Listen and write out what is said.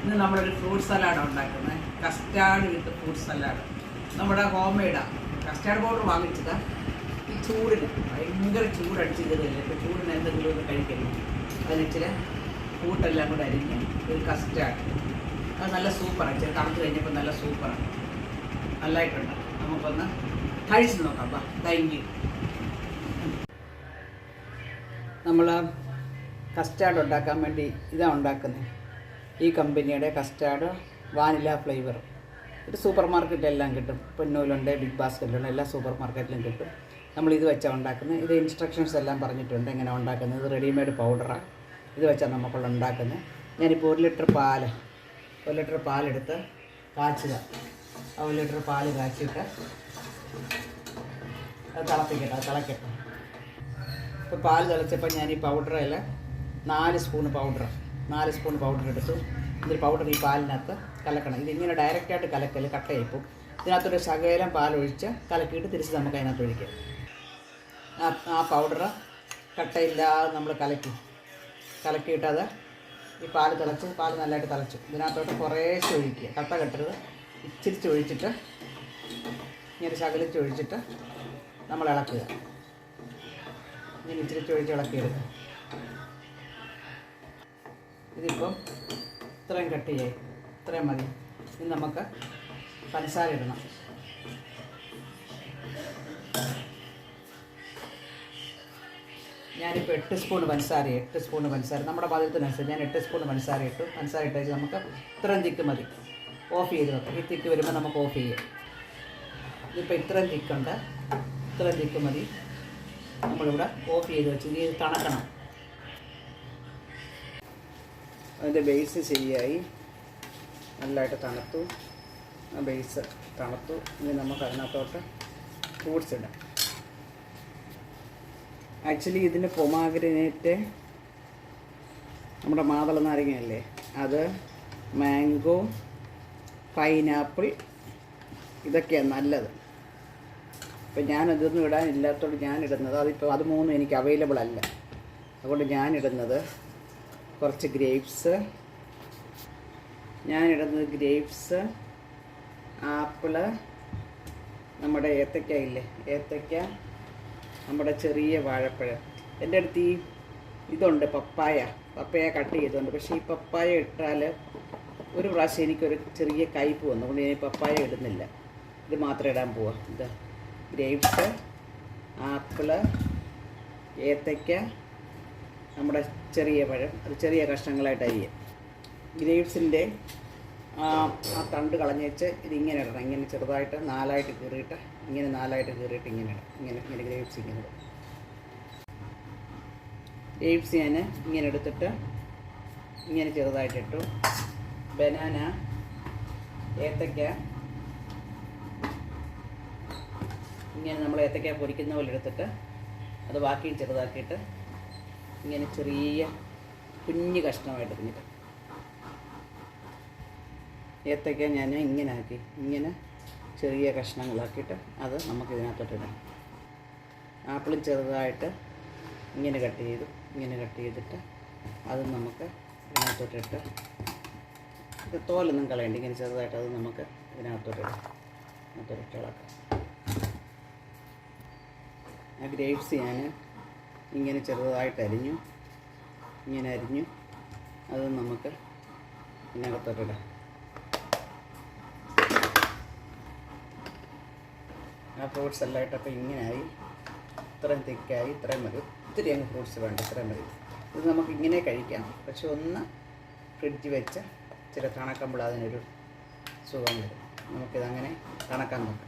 ഇന്ന് നമ്മളൊരു fruit salad ഉണ്ടാക്കുന്നത്. കസ്റ്റാർഡ് വിത്ത് ഫ്രൂട്ട് സലാഡ്. നമ്മുടെ ഹോം മെയ്ഡാണ്. കസ്റ്റാർഡ് പൗഡർ വാങ്ങിച്ചത് ഈ ചൂടിന് ഭയങ്കര ചൂടടിച്ച് കയറിയില്ല. ഇപ്പോൾ ചൂടിന് എന്തെങ്കിലും ഒന്ന് കഴിക്കണം. അതിനിച്ചിരി ഫ്രൂട്ടെല്ലാം കൂടെ അരിഞ്ഞ് ഒരു കസ്റ്റാർഡ്. അത് നല്ല സൂപ്പറാണ്. ഇച്ചിരി തണുത്ത് കഴിഞ്ഞപ്പോൾ നല്ല സൂപ്പറാണ്. നല്ലതായിട്ടുണ്ട്. നമുക്കൊന്ന് കഴിച്ച് നോക്കാം. Thank you. നമ്മൾ കസ്റ്റാർഡ് ഉണ്ടാക്കാൻ വേണ്ടി ഇതാണ് ഉണ്ടാക്കുന്നത്. ഈ കമ്പനിയുടെ കസ്റ്റാർഡ് വാനില ഫ്ലേവർ. ഇത് സൂപ്പർ മാർക്കറ്റിലെല്ലാം കിട്ടും. പൊന്നൂലുണ്ട്, ബിഗ് ബാസ്ക്കറ്റിലുണ്ട്, എല്ലാ സൂപ്പർ മാർക്കറ്റിലും കിട്ടും. നമ്മളിത് വെച്ചാണ് ഉണ്ടാക്കുന്നത്. ഇത് ഇൻസ്ട്രക്ഷൻസ് എല്ലാം പറഞ്ഞിട്ടുണ്ട് എങ്ങനെ ഉണ്ടാക്കുന്നത്. ഇത് റെഡിമെയ്ഡ് പൗഡറാണ്. ഇത് വെച്ചാൽ നമുക്കുള്ള ഉണ്ടാക്കുന്നത്. ഞാനിപ്പോൾ 1 ലിറ്റർ പാലെടുത്ത് കാച്ചുക. 1 ലിറ്റർ പാല് കാച്ചിട്ട് അത് തിളപ്പിക്കട്ടെ, അത് തിളക്കട്ടെ. ഇപ്പോൾ പാല് തിളച്ചപ്പോൾ ഞാൻ ഈ പൗഡറിൽ 4 സ്പൂൺ പൗഡർ എടുത്തു. ഇതിൽ പൗഡർ ഈ പാലിനകത്ത് കലക്കണം. ഇതിങ്ങനെ ഡയറക്റ്റായിട്ട് കലക്കൽ കട്ടയായിപ്പോൾ ഇതിനകത്തൊരു ശകലം പാലൊഴിച്ച് കലക്കിയിട്ട് തിരിച്ച് നമുക്ക് അതിനകത്ത് ഒഴിക്കാം. ആ പൗഡർ കട്ടയില്ലാതെ നമ്മൾ കലക്കിയിട്ടത് ഈ പാല് നല്ലതായിട്ട് തിളച്ചു. ഇതിനകത്തോട്ട് കുറേശ്ശെ ഒഴിക്കുക. കട്ട കെട്ടരുത്. ഇച്ചിരിച്ച് ഒഴിച്ചിട്ട് ഇങ്ങനെ ശകലിച്ച് ഒഴിച്ചിട്ട് നമ്മൾ ഇളക്കുക. ഇങ്ങനെ ഇച്ചിരിച്ച് ഒഴിച്ച് ഇളക്കിയെടുക്കുക. ഇതിപ്പം ഇത്രയും കട്ടിയായി, ഇത്രയും മതി. ഇനി നമുക്ക് പഞ്ചസാര ഇടണം. ഞാനിപ്പോൾ 8 സ്പൂൺ പഞ്ചസാര നമ്മുടെ പാചകത്തിനനുസരിച്ച് ഞാൻ 8 സ്പൂൺ പഞ്ചസാര ഇട്ടേച്ച് നമുക്ക് ഇത്രയും തിക്ക് മതി. ഓഫ് ചെയ്ത് വെക്കാം. ഈ തിക്ക് വരുമ്പോൾ നമുക്ക് ഓഫ് ചെയ്യാം. ഇതിപ്പോൾ ഇത്രയും തിക്കുണ്ട്. ഇത്രയും തിക്ക് മതി. നമ്മളിവിടെ ഓഫ് ചെയ്ത് വെച്ച് ഇനി ഇത് തണക്കണം. അതിൻ്റെ ബേസ് ശരിയായി, നല്ലതായിട്ട് തണുത്തു. ആ ബേസ് തണുത്തു. ഇനി നമുക്ക് അതിനകത്തോട്ട് ഫ്രൂട്ട്സ് ഇടാം. ആക്ച്വലി ഇതിന് പൊമാഗ്രനേറ്റ്, നമ്മുടെ മാതള നാരങ്ങയല്ലേ, അത് മാംഗോ, പൈനാപ്പിൾ, ഇതൊക്കെയാണ് നല്ലത്. ഇപ്പം ഞാനതൊന്നും ഇടാനില്ലാത്തതുകൊണ്ട് ഞാനിടുന്നത് അത് 3 എനിക്ക് അവൈലബിൾ അല്ല. അതുകൊണ്ട് ഞാനിടുന്നത് കുറച്ച് ഗ്രേപ്സ്, ആപ്പിള്, നമ്മുടെ ഏത്തയ്ക്ക, നമ്മുടെ ചെറിയ വാഴപ്പഴം. എൻ്റെ അടുത്ത് ഇതുണ്ട്, പപ്പായ കട്ട് ചെയ്തുണ്ട്. പക്ഷേ ഈ പപ്പായ ഇട്ടാൽ ഒരു പ്രാവശ്യം എനിക്കൊരു ചെറിയ കയ്പ്പ് വന്നു. അതുകൊണ്ട് ഞാൻ പപ്പായ ഇടുന്നില്ല. ഇത് മാത്രം ഇടാൻ പോവാം. ഇത് ഗ്രേപ്സ്, ആപ്പിള്, ഏത്തയ്ക്ക, നമ്മുടെ ചെറിയ പഴം. അത് ചെറിയ കഷ്ണങ്ങളായിട്ട് അരിയാം. ഗ്രേപ്സിൻ്റെ ആ തണ്ട് കളഞ്ഞേച്ച് ഇതിങ്ങനെ ഇടണം. ഇങ്ങനെ ചെറുതായിട്ട് 4ആയിട്ട് കീറിയിട്ട് ഇങ്ങനെ ഇങ്ങനെ ഇടാം. ഇങ്ങനെ ഗ്രേപ്സ് ഇങ്ങനെ ഇടും. ഗ്രേപ്സ് ഞാൻ ഇങ്ങനെ എടുത്തിട്ട് ഇങ്ങനെ ചെറുതായിട്ട് ഇട്ടു. ബനാന, ഏത്തയ്ക്ക, ഇങ്ങനെ നമ്മൾ ഏത്തയ്ക്ക പൊരിക്കുന്ന പോലെ എടുത്തിട്ട് അത് ബാക്കി ചെറുതാക്കിയിട്ട് ഇങ്ങനെ ചെറിയ കുഞ്ഞ് കഷ്ണമായിട്ട് കുഞ്ഞിട്ട് ഏത്തയ്ക്ക ഞാൻ ഇങ്ങനെ ചെറിയ കഷ്ണങ്ങളാക്കിയിട്ട് അത് നമുക്ക് ഇതിനകത്തോട്ടിടാം. ആപ്പിളും ചെറുതായിട്ട് ഇങ്ങനെ കട്ട് ചെയ്തിട്ട് അത് നമുക്ക് ഇതിനകത്തോട്ടിട്ട് ഇത് തോലൊന്നും കളയണ്ട. ഇങ്ങനെ ചെറുതായിട്ട് അത് നമുക്ക് ഇതിനകത്തോട്ടിടാം. ഇളക്കാം. ആ ഗ്രേപ്സ് ഞാൻ ഇങ്ങനെ ചെറുതായിട്ട് അരിഞ്ഞു അത് നമുക്ക് ഇതിനകത്തോട്ടിടാം. ആ ഫ്രൂട്ട്സ് എല്ലാം ഇട്ടപ്പോൾ ഇങ്ങനെയായി. ഇത്രയും തിക്കായി. ഇത്രയും മതി. ഒത്തിരി അങ്ങ് ഫ്രൂട്ട്സ് വേണ്ട. ഇത്രയും മതി. ഇത് നമുക്ക് ഇങ്ങനെ കഴിക്കാം. പക്ഷെ ഒന്ന് ഫ്രിഡ്ജ് വെച്ച് ഇച്ചിരി തണക്കുമ്പോൾ അതിനൊരു സുഖം വരും. നമുക്കിതങ്ങനെ തണക്കാൻ നോക്കാം.